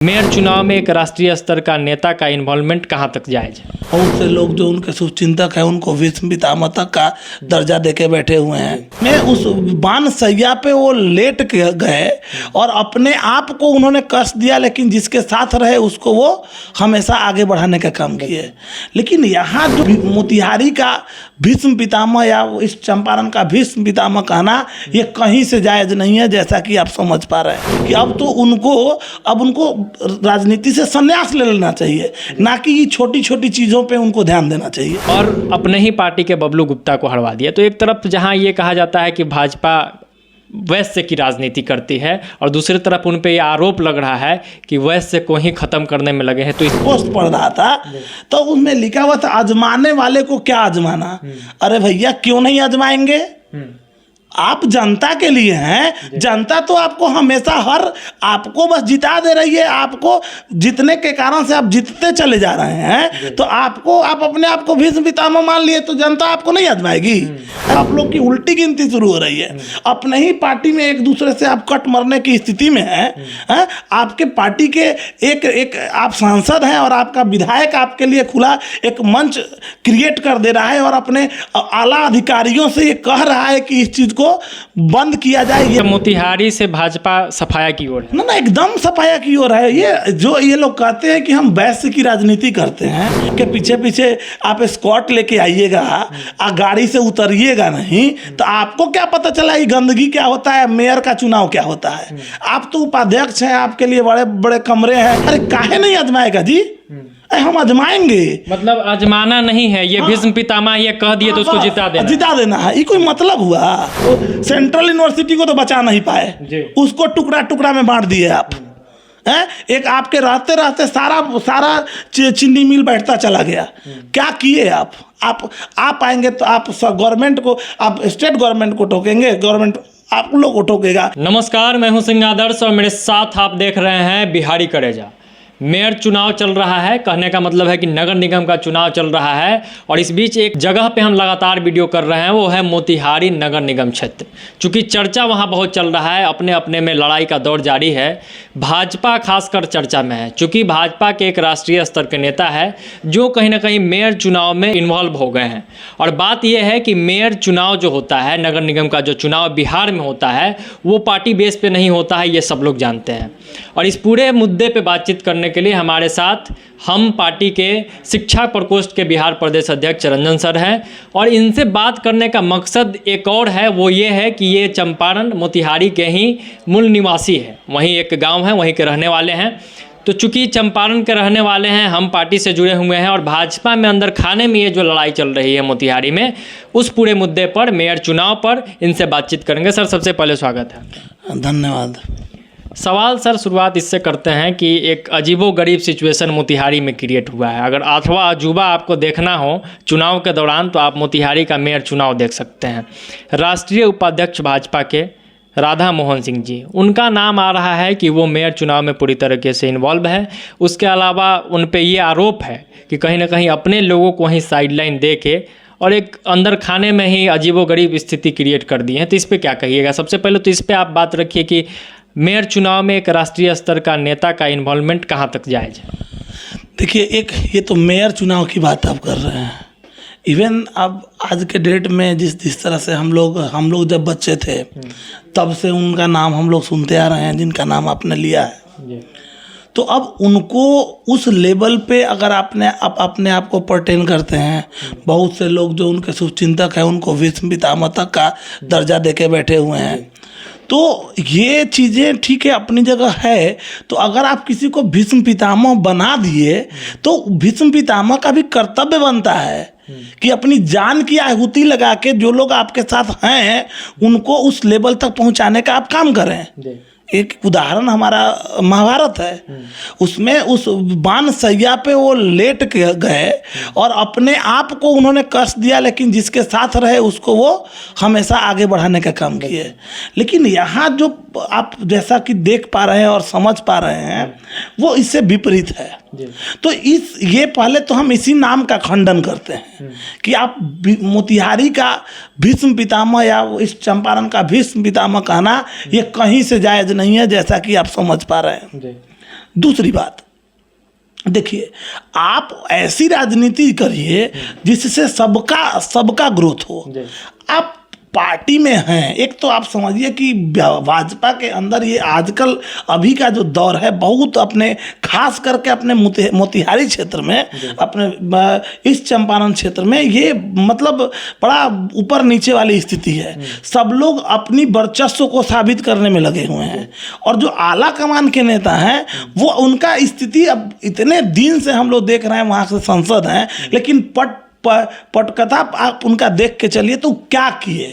Mayor चुनाव में एक राष्ट्रीय स्तर का नेता का इन्वॉल्वमेंट कहाँ तक जायज है? बहुत से लोग जो उनके शुभचिंतक हैं उनको विश्व पितामह तक का दर्जा देके बैठे हुए हैं। मैं उस बान सैया पे वो लेट के गए और अपने आप को उन्होंने कष्ट दिया, लेकिन जिसके साथ रहे उसको वो हमेशा आगे बढ़ाने का काम किए। लेकिन यहाँ जो मोतिहारी का भीष्म पितामह या इस चंपारण का भीष्म पितामह कहना ये कहीं से जायज नहीं है, जैसा कि आप समझ पा रहे हैं कि अब उनको राजनीति से संन्यास ले लेना चाहिए, ना कि ये छोटी छोटी चीज़ों पे उनको ध्यान देना चाहिए। और अपने ही पार्टी के बबलू गुप्ता को हटवा दिया। तो एक तरफ जहां ये कहा जाता है कि भाजपा वैश्य की राजनीति करती है और दूसरी तरफ उन पे ये आरोप लग रहा है कि वैश्य को ही खत्म करने में लगे हैं। तो इस पोस्ट पढ़ रहा था तो उसमें लिखा हुआ था आजमाने वाले को क्या आजमाना। अरे भैया क्यों नहीं आजमाएंगे? आप जनता के लिए हैं, जनता तो आपको हमेशा आपको बस जिता दे रही है। आपको जितने के कारण से आप जीतते चले जा रहे हैं, तो आप अपने आप को भीष्म पितामह मान लिए तो जनता आपको नहीं आजमाएगी। आप लोग की उल्टी गिनती शुरू हो रही है। अपने ही पार्टी में एक दूसरे से आप कट मरने की स्थिति में है। आपके पार्टी के एक आप सांसद हैं और आपका विधायक आपके लिए खुला एक मंच क्रिएट कर दे रहा है और अपने आला अधिकारियों से ये कह रहा है कि इस चीज को बंद किया जाए। ये मोतिहारी से भाजपा सफाया की ओर है ना, एकदम सफाया की ओर है। ये लोग कहते हैं कि हम वैश्य की राजनीति करते हैं कि पीछे पीछे आप स्कॉट लेके आइएगा, गाड़ी से उतरिएगा नहीं, तो आपको क्या पता चला ये गंदगी क्या होता है, मेयर का चुनाव क्या होता है। आप तो उपाध्यक्ष हैं, आपके लिए बड़े बड़े कमरे हैं। अरे काहे नहीं आजमाएगा जी? हम आजमाएंगे। मतलब आजमाना नहीं है, ये भीष्म पितामह ये कह दिए तो उसको जिता देना है। ये कोई मतलब हुआ? तो सेंट्रल यूनिवर्सिटी को तो बचा नहीं पाए, उसको टुकड़ा टुकड़ा में बांट दिए आप। एक आपके रहते रहते सारा चीनी मिल बैठता चला गया। क्या किए आप आएंगे तो आप गवर्नमेंट को, आप स्टेट गवर्नमेंट को ठोकेंगे, गवर्नमेंट आप लोग को ठोकेगा। नमस्कार, मैं हूं सिंह आदर्श और मेरे साथ आप देख रहे हैं बिहारी करेजा। मेयर चुनाव चल रहा है, कहने का मतलब है कि नगर निगम का चुनाव चल रहा है और इस बीच एक जगह पे हम लगातार वीडियो कर रहे हैं, वो है मोतिहारी नगर निगम क्षेत्र। चूँकि चर्चा वहाँ बहुत चल रहा है, अपने अपने में लड़ाई का दौर जारी है। भाजपा खासकर चर्चा में है, चूँकि भाजपा के एक राष्ट्रीय स्तर के नेता है जो कहीं ना कहीं मेयर चुनाव में इन्वॉल्व हो गए हैं। और बात यह है कि मेयर चुनाव जो होता है, नगर निगम का जो चुनाव बिहार में होता है, वो पार्टी बेस पे नहीं होता है, ये सब लोग जानते हैं। और इस पूरे मुद्दे पे बातचीत करने के लिए हमारे साथ हम पार्टी के शिक्षा प्रकोष्ठ के बिहार प्रदेश अध्यक्ष रंजन सर हैं। और इनसे बात करने का मकसद एक और है, वो ये है कि ये चंपारण मोतिहारी के ही मूल निवासी है, वहीं एक गांव है, वहीं के रहने वाले हैं। तो चूँकि चंपारण के रहने वाले हैं, हम पार्टी से जुड़े हुए हैं और भाजपा में अंदर खाने में ये जो लड़ाई चल रही है मोतिहारी में, उस पूरे मुद्दे पर, मेयर चुनाव पर इनसे बातचीत करेंगे। सर सबसे पहले स्वागत है। धन्यवाद। सवाल सर शुरुआत इससे करते हैं कि एक अजीबोगरीब सिचुएशन मोतिहारी में क्रिएट हुआ है। अगर अथवा अजूबा आपको देखना हो चुनाव के दौरान तो आप मोतिहारी का मेयर चुनाव देख सकते हैं। राष्ट्रीय उपाध्यक्ष भाजपा के राधा मोहन सिंह जी, उनका नाम आ रहा है कि वो मेयर चुनाव में पूरी तरीके से इन्वॉल्व है। उसके अलावा उन पे ये आरोप है कि कहीं ना कहीं अपने लोगों को वहीं साइडलाइन दे के और एक अंदर खाने में ही अजीबोगरीब स्थिति क्रिएट कर दी है। तो इस पर क्या कहिएगा? सबसे पहले तो इस पर आप बात रखिए कि मेयर चुनाव में एक राष्ट्रीय स्तर का नेता का इन्वॉल्वमेंट कहाँ तक जायज है? देखिए, ये तो मेयर चुनाव की बात आप कर रहे हैं। इवन अब आज के डेट में जिस तरह से हम लोग जब बच्चे थे तब से उनका नाम हम लोग सुनते आ रहे हैं, जिनका नाम आपने लिया है। तो अब उनको उस लेवल पे अगर अपने आप को पर्टेन करते हैं, बहुत से लोग जो उनके शुभचिंतक हैं उनको विश्व पितामह तक का दर्जा देके बैठे हुए हैं। तो ये चीज़ें ठीक है, अपनी जगह है। तो अगर आप किसी को भीष्म पितामह बना दिए तो भीष्म पितामह का भी कर्तव्य बनता है कि अपनी जान की आहुति लगा के जो लोग आपके साथ हैं उनको उस लेवल तक पहुंचाने का आप काम करें। एक उदाहरण हमारा महाभारत है, उसमें उस बान सैया पे वो लेट के गए और अपने आप को उन्होंने कष्ट दिया, लेकिन जिसके साथ रहे उसको वो हमेशा आगे बढ़ाने का काम किए। लेकिन यहाँ जो आप जैसा कि देख पा रहे हैं और समझ पा रहे हैं वो इससे विपरीत है। तो ये पहले तो हम इसी नाम का खंडन करते हैं कि आप मोतिहारी का भीष्म पितामह या इस चंपारण का भीष्म पितामह कहना ये कहीं से जायज नहीं है, जैसा कि आप समझ पा रहे हैं। दूसरी बात देखिए, आप ऐसी राजनीति करिए जिससे सबका ग्रोथ हो। आप पार्टी में हैं, एक तो आप समझिए कि भाजपा के अंदर ये आजकल अभी का जो दौर है बहुत अपने खास करके अपने मोतिहारी क्षेत्र में, अपने इस चंपारण क्षेत्र में ये मतलब बड़ा ऊपर नीचे वाली स्थिति है। सब लोग अपनी वर्चस्व को साबित करने में लगे हुए हैं और जो आला कमान के नेता हैं वो उनका स्थिति अब इतने दिन से हम लोग देख रहे हैं, वहाँ से सांसद हैं, लेकिन पटकथा आप उनका देख के चलिए तो क्या किए,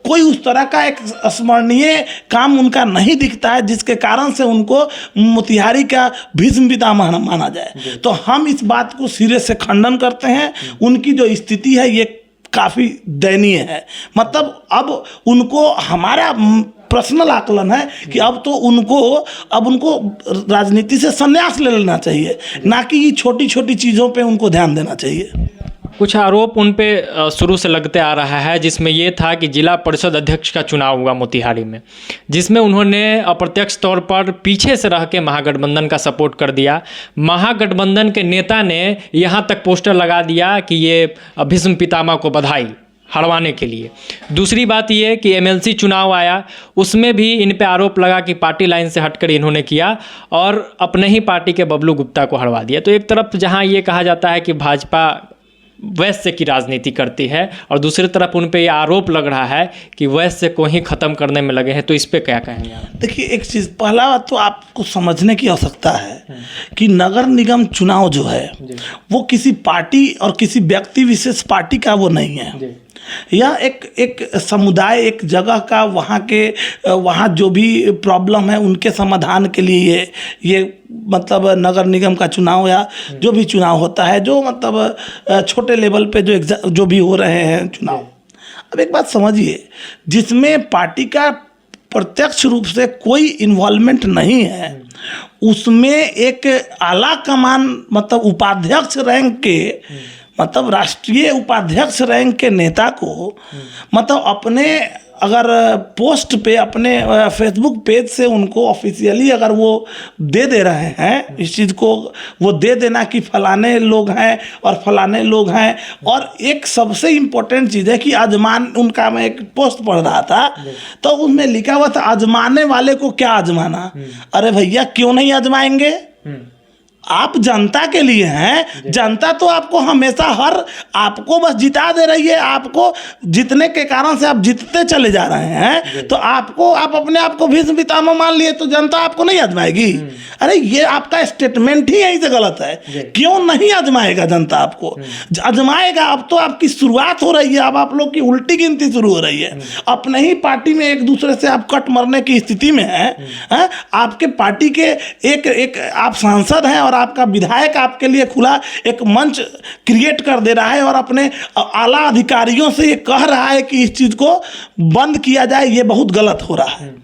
कोई उस तरह का एक स्मरणीय काम उनका नहीं दिखता है जिसके कारण से उनको मोतिहारी का भीष्म पितामह माना जाए। तो हम इस बात को सिरे से खंडन करते हैं। उनकी जो स्थिति है ये काफ़ी दयनीय है। मतलब अब उनको, हमारा पर्सनल आकलन है कि अब उनको राजनीति से संन्यास ले लेना चाहिए, ना कि ये छोटी छोटी चीज़ों पे उनको ध्यान देना चाहिए। कुछ आरोप उन पे शुरू से लगते आ रहा है, जिसमें ये था कि जिला परिषद अध्यक्ष का चुनाव हुआ मोतिहारी में, जिसमें उन्होंने अप्रत्यक्ष तौर पर पीछे से रह के महागठबंधन का सपोर्ट कर दिया। महागठबंधन के नेता ने यहाँ तक पोस्टर लगा दिया कि ये भीष्म पितामह को बधाई हड़वाने के लिए। दूसरी बात ये कि एमएलसी चुनाव आया, उसमें भी इन पे आरोप लगा कि पार्टी लाइन से हटकर इन्होंने किया और अपने ही पार्टी के बबलू गुप्ता को हड़वा दिया। तो एक तरफ जहाँ ये कहा जाता है कि भाजपा वैश्य की राजनीति करती है और दूसरी तरफ उन पे ये आरोप लग रहा है कि वैश्य को ही ख़त्म करने में लगे हैं, तो इस पे क्या कहेंगे आप? देखिए, एक चीज़, पहला बात तो आपको समझने की आवश्यकता है कि नगर निगम चुनाव जो है वो किसी पार्टी और किसी व्यक्ति विशेष पार्टी का वो नहीं है। यह एक समुदाय, एक जगह का, वहाँ जो भी प्रॉब्लम है उनके समाधान के लिए ये मतलब नगर निगम का चुनाव या जो भी चुनाव होता है, जो मतलब छोटे लेवल पे जो भी हो रहे हैं चुनाव। अब एक बात समझिए, जिसमें पार्टी का प्रत्यक्ष रूप से कोई इन्वॉल्वमेंट नहीं है, उसमें एक आला कमान मतलब उपाध्यक्ष रैंक के, मतलब राष्ट्रीय उपाध्यक्ष रैंक के नेता को मतलब अपने अगर पोस्ट पे, अपने फेसबुक पेज से उनको ऑफिशियली अगर वो दे रहे हैं इस चीज़ को, वो दे देना कि फलाने लोग हैं और फलाने लोग हैं। और एक सबसे इम्पोर्टेंट चीज़ है कि उनका मैं एक पोस्ट पढ़ रहा था तो उसमें लिखा हुआ था, आजमाने वाले को क्या आजमाना। अरे भैया, क्यों नहीं आजमाएंगे? आप जनता के लिए हैं, जनता तो आपको हमेशा आपको बस जिता दे रही है। आपको जीतने के कारण से आप जीतते चले जा रहे हैं, तो आप अपने आप को भीष्म पितामह मान लिए तो जनता आपको नहीं आजमाएगी। अरे ये आपका स्टेटमेंट ही यहीं से गलत है। क्यों नहीं आजमाएगा जनता? आपको आजमाएगा। अब तो आपकी शुरुआत हो रही है, अब आप लोग की उल्टी गिनती शुरू हो रही है। अपने ही पार्टी में एक दूसरे से आप कट मरने की स्थिति में है। आपके पार्टी के एक आप सांसद हैं और आपका विधायक आपके लिए खुला एक मंच क्रिएट कर दे रहा है और अपने आला अधिकारियों से ये कह रहा है कि इस चीज़ को बंद किया जाए। ये बहुत गलत हो रहा है।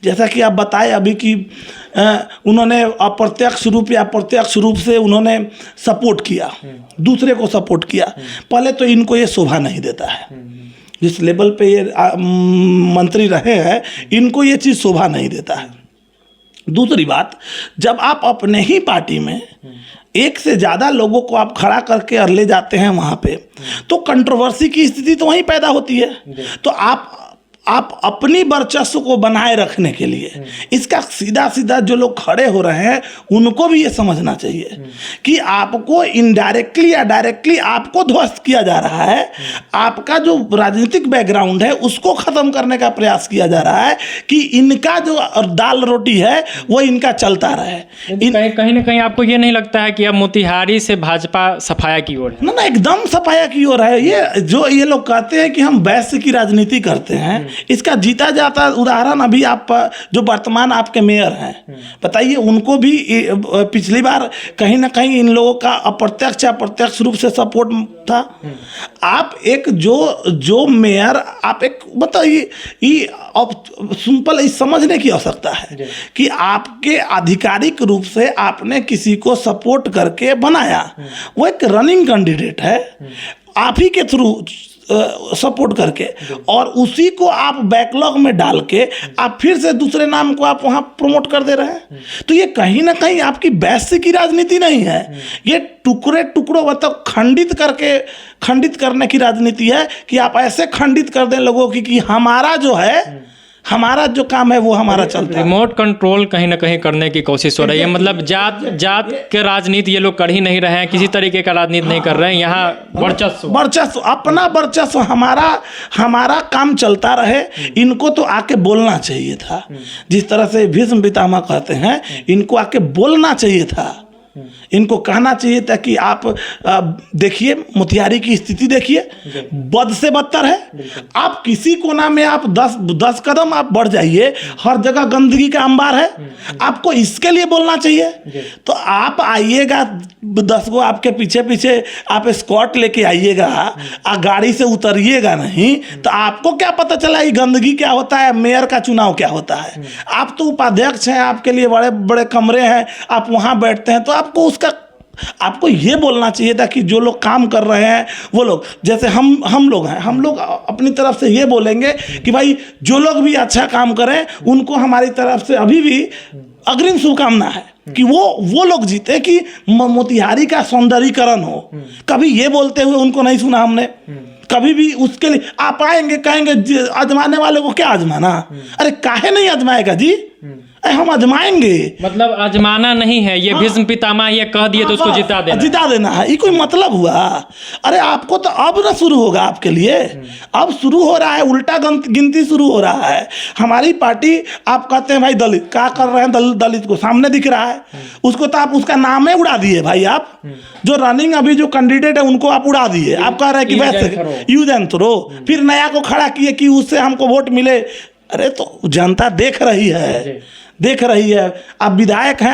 जैसा कि आप बताए अभी कि उन्होंने अप्रत्यक्ष रूप या प्रत्यक्ष रूप से उन्होंने सपोर्ट किया, दूसरे को सपोर्ट किया। पहले तो इनको ये शोभा नहीं देता है, जिस लेवल पे ये मंत्री रहे हैं इनको ये चीज़ शोभा नहीं देता है। दूसरी बात, जब आप अपने ही पार्टी में एक से ज़्यादा लोगों को आप खड़ा करके और ले जाते हैं वहाँ पे, तो कंट्रोवर्सी की स्थिति तो वहीं पैदा होती है। तो आप अपनी वर्चस्व को बनाए रखने के लिए इसका सीधा जो लोग खड़े हो रहे हैं उनको भी ये समझना चाहिए कि आपको इनडायरेक्टली या डायरेक्टली आपको ध्वस्त किया जा रहा है। आपका जो राजनीतिक बैकग्राउंड है उसको ख़त्म करने का प्रयास किया जा रहा है कि इनका जो दाल रोटी है वो इनका चलता रहे। कहीं ना कहीं आपको ये नहीं लगता है कि अब मोतिहारी से भाजपा सफाया की ओर है? ना, एकदम सफाया की ओर है। ये लोग कहते हैं कि हम वैश्य की राजनीति करते हैं, इसका जीता जाता उदाहरण अभी आप जो वर्तमान आपके मेयर हैं, बताइए, उनको भी पिछली बार कहीं ना कहीं इन लोगों का अप्रत्यक्ष या प्रत्यक्ष रूप से सपोर्ट था। आप एक जो मेयर, आप एक बताइए, सिंपल समझने की आवश्यकता है कि आपके आधिकारिक रूप से आपने किसी को सपोर्ट करके बनाया, वो एक रनिंग कैंडिडेट है, आप ही के थ्रू सपोर्ट करके, और उसी को आप बैकलॉग में डाल के आप फिर से दूसरे नाम को आप वहाँ प्रमोट कर दे रहे हैं। तो ये कहीं ना कहीं आपकी वैश्य की राजनीति नहीं है, ये टुकड़े टुकड़ों मतलब खंडित करने की राजनीति है कि आप ऐसे खंडित कर दें लोगों की कि हमारा जो है, हमारा जो काम है वो हमारा चलता है। रिमोट कंट्रोल कहीं ना कहीं करने की कोशिश हो रही है, मतलब जात के राजनीति ये लोग कर ही नहीं रहे हैं, किसी तरीके का राजनीति नहीं कर रहे हैं, यहाँ वर्चस्व अपना वर्चस्व हमारा काम चलता रहे। इनको तो आके बोलना चाहिए था, जिस तरह से भीष्म पितामह कहते हैं, इनको आके बोलना चाहिए था, इनको कहना चाहिए था कि आप देखिए मोतिहारी की स्थिति देखिए, बद से बदतर है। आप किसी कोना में आप 10 कदम आप बढ़ जाइए, हर जगह गंदगी का अंबार है, आपको इसके लिए बोलना चाहिए। तो आप आइएगा 10 को आपके पीछे पीछे आप स्कॉट लेके आइएगा, गाड़ी से उतरिएगा नहीं, तो आपको क्या पता चला ये गंदगी क्या होता है, मेयर का चुनाव क्या होता है। आप तो उपाध्यक्ष हैं, आपके लिए बड़े बड़े कमरे हैं, आप वहाँ बैठते हैं, तो आपको ये बोलना चाहिए था कि जो लोग काम कर रहे हैं वो लोग, जैसे हम लोग हैं, हम लोग अपनी तरफ से ये बोलेंगे कि भाई जो लोग भी अच्छा काम करें उनको हमारी तरफ से अभी भी अग्रिम शुभकामना है कि वो लोग जीते, कि मोतिहारी का सौंदर्यीकरण हो। कभी ये बोलते हुए उनको नहीं सुना हमने, कभी भी उसके लिए आप आएंगे कहेंगे आजमाने वाले को क्या आजमाना, अरे काहे नहीं आजमाएगा जी, हम आजमाएंगे, मतलब आजमाना नहीं है, ये भीष्म पितामह ये कह दिए तो उसको जिता देना है, ये कोई मतलब हुआ। अरे आपको तो अब ना शुरू होगा, आपके लिए अब शुरू हो रहा है, उल्टा गिनती शुरू हो रहा है। हमारी पार्टी, आप कहते हैं भाई दलित क्या कर रहे हैं, दलित को सामने दिख रहा है, उसको तो आप उसका नाम ही उड़ा दिए भाई। आप जो रनिंग अभी जो कैंडिडेट है उनको आप उड़ा दिए, आप कह रहे हैं कि वैसे यूज एंड थ्रो, फिर नया को खड़ा किए कि उससे हमको वोट मिले। अरे तो जनता देख रही है, आप विधायक हैं,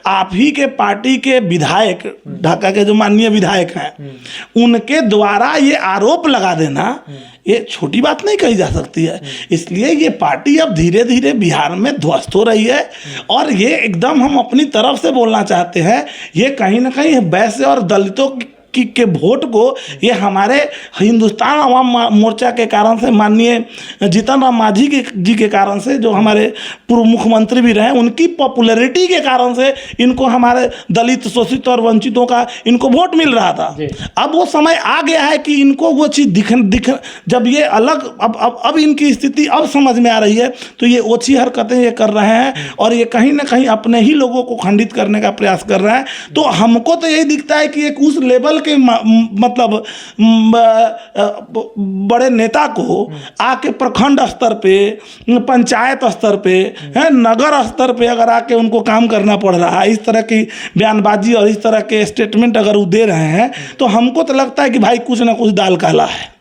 आप ही के पार्टी के विधायक, ढाका के जो माननीय विधायक हैं, उनके द्वारा ये आरोप लगा देना ये छोटी बात नहीं कही जा सकती है। इसलिए ये पार्टी अब धीरे धीरे बिहार में ध्वस्त हो रही है, और ये एकदम हम अपनी तरफ से बोलना चाहते हैं, ये कहीं ना कहीं वैश्य और दलितों के वोट को, ये हमारे हिंदुस्तान अवाम मोर्चा के कारण से, माननीय जीतन राम मांझी जी के कारण से, जो हमारे पूर्व मुख्यमंत्री भी रहे, उनकी पॉपुलैरिटी के कारण से इनको हमारे दलित शोषित और वंचितों का इनको वोट मिल रहा था। अब वो समय आ गया है कि इनको वो चीज़ दिख जब ये अलग अब इनकी स्थिति अब समझ में आ रही है, तो ये ओछी हरकतें ये कर रहे हैं, और ये कहीं ना कहीं अपने ही लोगों को खंडित करने का प्रयास कर रहे हैं। तो हमको तो यही दिखता है कि एक उस लेवल के मतलब बड़े नेता को आके प्रखंड स्तर पे, पंचायत स्तर पे, है नगर स्तर पे अगर आके उनको काम करना पड़ रहा है, इस तरह की बयानबाजी और इस तरह के स्टेटमेंट अगर वो दे रहे हैं, तो हमको तो लगता है कि भाई कुछ ना कुछ दाल काला है।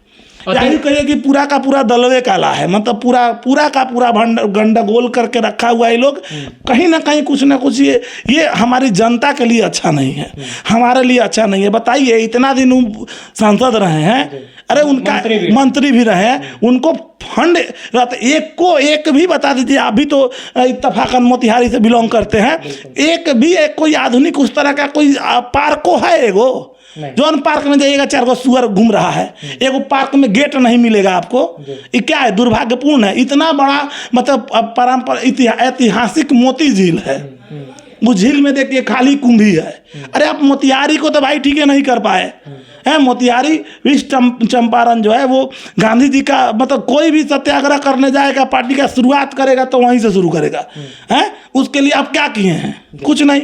यही कहिए कि पूरा का पूरा दलवे काला है, मतलब पूरा का पूरा गंडगोल करके रखा हुआ है लोग। कहीं ना कहीं कुछ ना कुछ ये हमारी जनता के लिए अच्छा नहीं है, हमारे लिए अच्छा नहीं है। बताइए, इतना दिन सांसद रहे हैं, अरे उनका मंत्री भी रहे हैं, उनको फंड एक भी बता दीजिए। आप भी तो इत्तेफाकन मोतिहारी से बिलोंग करते हैं, एक कोई आधुनिक उस तरह का कोई पार्को है एगो जौन पार्क में जाइएगा 4 सुअर घूम रहा है, एगो पार्क में गेट नहीं मिलेगा आपको। ये क्या है, दुर्भाग्यपूर्ण है। इतना बड़ा मतलब परंपरा ऐतिहासिक मोती झील है, उस झील में देखिए खाली कुंभी है। अरे आप मोतिहारी को तो भाई ठीक है नहीं कर पाए है। मोतिहारी विश्व चंपारण जो है वो गांधी जी का, मतलब कोई भी सत्याग्रह करने जाएगा, पार्टी का शुरुआत करेगा तो वहीं से शुरू करेगा है। उसके लिए आप क्या किए हैं? कुछ नहीं,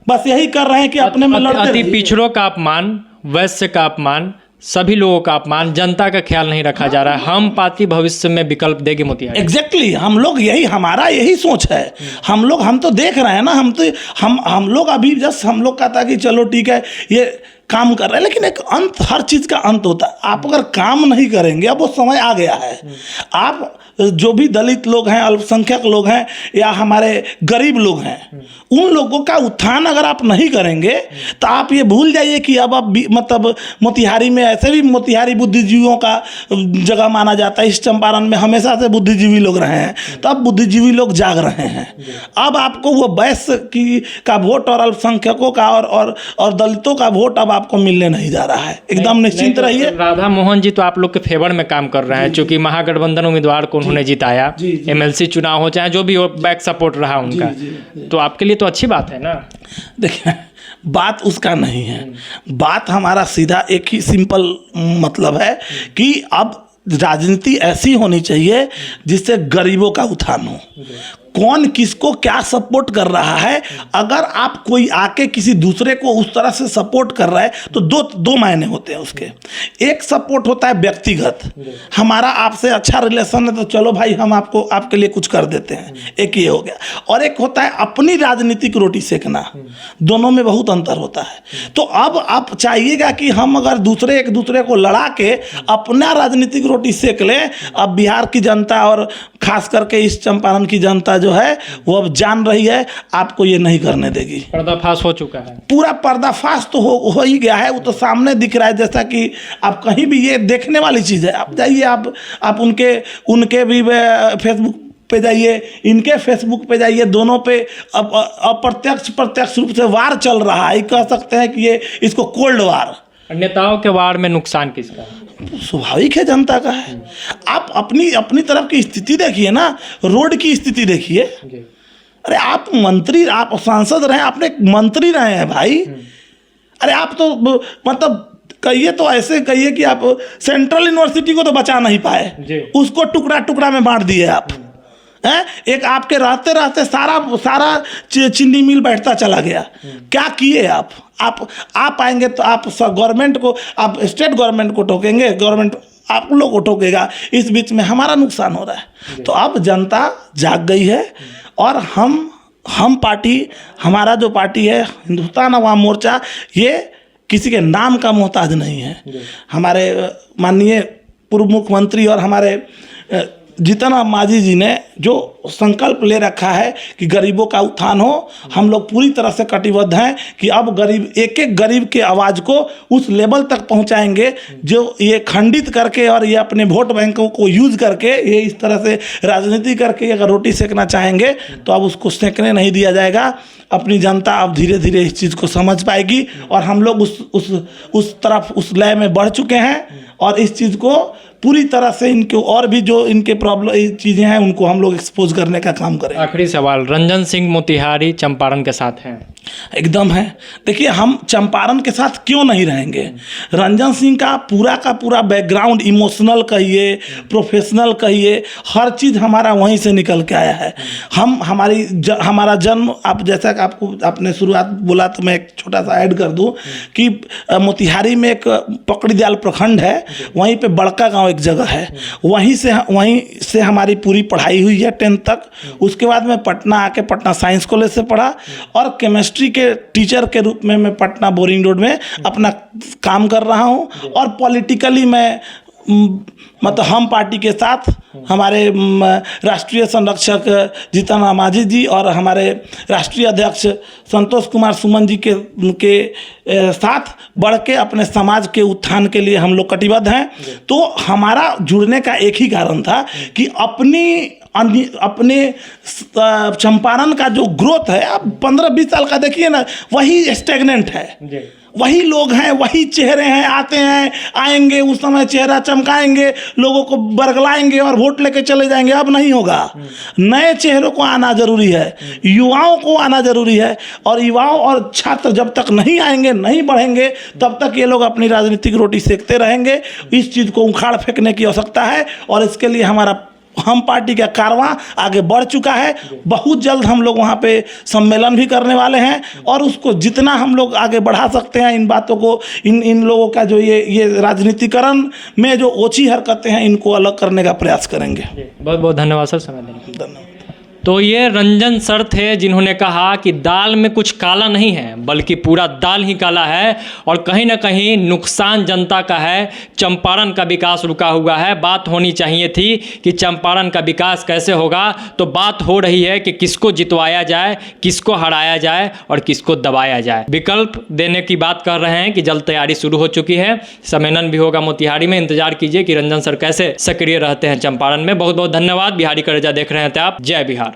बस यही कर रहे हैं कि अपने में लड़ते अति पिछड़ों का अपमान, वैश्य का अपमान, सभी लोगों का अपमान, जनता का ख्याल नहीं रखा जा रहा है। हम पार्टी भविष्य में विकल्प देगी मोतिहारी। एग्जैक्टली हम लोग हमारा यही सोच है। हम तो देख रहे हैं ना, हम लोग अभी जस्ट हम लोग का था कि चलो ठीक है ये काम कर रहे हैं, लेकिन एक अंत, हर चीज़ का अंत होता है। आप अगर काम नहीं करेंगे, अब वो समय आ गया है, आप जो भी दलित लोग हैं, अल्पसंख्यक लोग हैं, या हमारे गरीब लोग हैं, उन लोगों का उत्थान अगर आप नहीं करेंगे तो आप ये भूल जाइए कि अब आप मतलब मोतिहारी में, ऐसे भी मोतिहारी बुद्धिजीवियों का जगह माना जाता है। इस चंपारण में हमेशा से बुद्धिजीवी लोग रहे हैं, तो अब बुद्धिजीवी लोग जाग रहे हैं। अब आपको वो वैश्य का वोट और अल्पसंख्यकों का और दलितों का वोट अब आपको मिलने नहीं जा रहा है। एकदम निश्चिंत रहिए। राधा मोहन जी तो आप लोग के फेवर में काम कर रहे हैं, क्योंकि महागठबंधन उम्मीदवार को उन्होंने जिताया, एमएलसी चुनाव हो चाहे जो भी हो, बैक सपोर्ट रहा उनका, तो आपके लिए तो अच्छी बात है ना। देखिए, बात उसका नहीं है, बात हमारा सीधा एक ही सिंपल मतलब है कि अब राजनीति ऐसी होनी चाहिए जिससे गरीबों का उत्थान हो। कौन किसको क्या सपोर्ट कर रहा है, अगर आप कोई आके किसी दूसरे को उस तरह से सपोर्ट कर रहा है तो दो मायने होते हैं उसके। एक सपोर्ट होता है व्यक्तिगत, हमारा आपसे अच्छा रिलेशन है तो चलो भाई हम आपके लिए कुछ कर देते हैं, एक ये हो गया। और एक होता है अपनी राजनीतिक रोटी सेकना, दोनों में बहुत अंतर होता है। तो अब आप चाहिएगा कि हम अगर एक दूसरे को लड़ा के अपना राजनीतिक रोटी सेक लें, अब बिहार की जनता और खास करके इस चंपारण की जनता जो है वो अब जान रही है, आपको ये नहीं करने देगी। पर्दाफाश हो चुका है, पूरा पर्दाफाश तो हो ही गया है, वो तो सामने दिख रहा है। जैसा कि आप कहीं भी ये देखने वाली चीज़ है, आप जाइए, आप उनके भी फेसबुक पे जाइए, इनके फेसबुक पे जाइए, दोनों पे प्रत्यक्ष रूप से वार चल रहा है। कह सकते हैं कि ये इसको कोल्ड वार। नेताओं के वार में नुकसान किसका है? स्वाभाविक है, जनता का है। आप अपनी तरफ की स्थिति देखिए ना, रोड की स्थिति देखिए। अरे आप मंत्री, आप सांसद रहे, आपने एक मंत्री रहे हैं भाई। अरे आप तो मतलब कहिए तो ऐसे कहिए कि आप सेंट्रल यूनिवर्सिटी को तो बचा नहीं पाए, उसको टुकड़ा टुकड़ा में बांट दिए आप हैं। एक आपके रहते रहते सारा चीनी मिल बैठता चला गया। क्या किए आप आएंगे तो आप गवर्नमेंट को, आप स्टेट गवर्नमेंट को ठोकेंगे, गवर्नमेंट आप लोग को ठोकेगा, इस बीच में हमारा नुकसान हो रहा है। तो अब जनता जाग गई है और हम पार्टी, हमारा जो पार्टी है हिंदुस्तान अवाम मोर्चा, ये किसी के नाम का मोहताज नहीं है। हमारे माननीय पूर्व मुख्यमंत्री और हमारे जीतन राम मांझी जी ने जो संकल्प ले रखा है कि गरीबों का उत्थान हो, हम लोग पूरी तरह से कटिबद्ध हैं कि अब एक एक गरीब के आवाज़ को उस लेवल तक पहुंचाएंगे जो ये खंडित करके और ये अपने वोट बैंकों को यूज करके ये इस तरह से राजनीति करके अगर रोटी सेकना चाहेंगे तो अब उसको सेकने नहीं दिया जाएगा। अपनी जनता अब धीरे धीरे इस चीज़ को समझ पाएगी और हम लोग उस तरफ, उस लय में बढ़ चुके हैं और इस चीज़ को पूरी तरह से इनके और भी जो इनके प्रॉब्लम चीज़ें हैं उनको हम लोग एक्सपोज करने का काम करें। आखिरी सवाल, रंजन सिंह मोतिहारी चंपारण के साथ हैं? एकदम है। देखिए, हम चंपारण के साथ क्यों नहीं रहेंगे? रंजन सिंह का पूरा बैकग्राउंड, इमोशनल कहिए, प्रोफेशनल कहिए, हर चीज़ हमारा वहीं से निकल के आया है। हमारा जन्म, आप जैसा कि आपने शुरुआत बोला तो मैं एक छोटा सा ऐड कर दूं कि मोतिहारी में एक पकड़ीदयाल प्रखंड है, वहीं पे बड़का गांव एक जगह है, वहीं से हमारी पूरी पढ़ाई हुई है 10th तक। उसके बाद मैं पटना आके पटना साइंस कॉलेज से पढ़ा और केमिस्ट्री के टीचर के रूप में मैं पटना बोरिंग रोड में अपना काम कर रहा हूं। और पॉलिटिकली मैं मतलब हम पार्टी के साथ हमारे राष्ट्रीय संरक्षक जीतन राम मांझी जी और हमारे राष्ट्रीय अध्यक्ष संतोष कुमार सुमन जी के साथ बढ़ के अपने समाज के उत्थान के लिए हम लोग कटिबद्ध हैं। तो हमारा जुड़ने का एक ही कारण था कि अपने चंपारण का जो ग्रोथ है, आप 15-20 साल का देखिए ना, वही स्टेगनेंट है। वही लोग हैं, वही चेहरे हैं, आते हैं, आएंगे, उस समय चेहरा चमकाएंगे, लोगों को बरगलाएंगे और वोट लेके चले जाएंगे। अब नहीं होगा। नए चेहरों को आना जरूरी है, युवाओं को आना जरूरी है। और युवाओं और छात्र जब तक नहीं आएंगे, नहीं बढ़ेंगे, तब तक ये लोग अपनी राजनीतिक रोटी सेकते रहेंगे। इस चीज़ को उखाड़ फेंकने की आवश्यकता है और इसके लिए हम पार्टी का कारवां आगे बढ़ चुका है। बहुत जल्द हम लोग वहाँ पे सम्मेलन भी करने वाले हैं और उसको जितना हम लोग आगे बढ़ा सकते हैं, इन बातों को, इन लोगों का जो ये राजनीतिकरण में जो ओछी हरकतें हैं, इनको अलग करने का प्रयास करेंगे। बहुत बहुत धन्यवाद सर, समय देने के लिए। धन्यवाद। तो ये रंजन सर थे जिन्होंने कहा कि दाल में कुछ काला नहीं है, बल्कि पूरा दाल ही काला है और कहीं ना कहीं नुकसान जनता का है। चंपारण का विकास रुका हुआ है। बात होनी चाहिए थी कि चंपारण का विकास कैसे होगा, तो बात हो रही है कि किसको जितवाया जाए, किसको हराया जाए और किसको दबाया जाए। विकल्प देने की बात कर रहे हैं कि जल्द तैयारी शुरू हो चुकी है, सम्मेलन भी होगा मोतिहारी में। इंतजार कीजिए कि रंजन सर कैसे सक्रिय रहते हैं चंपारण में। बहुत बहुत धन्यवाद। बिहारी करेजा देख रहे हैं आप। जय बिहार।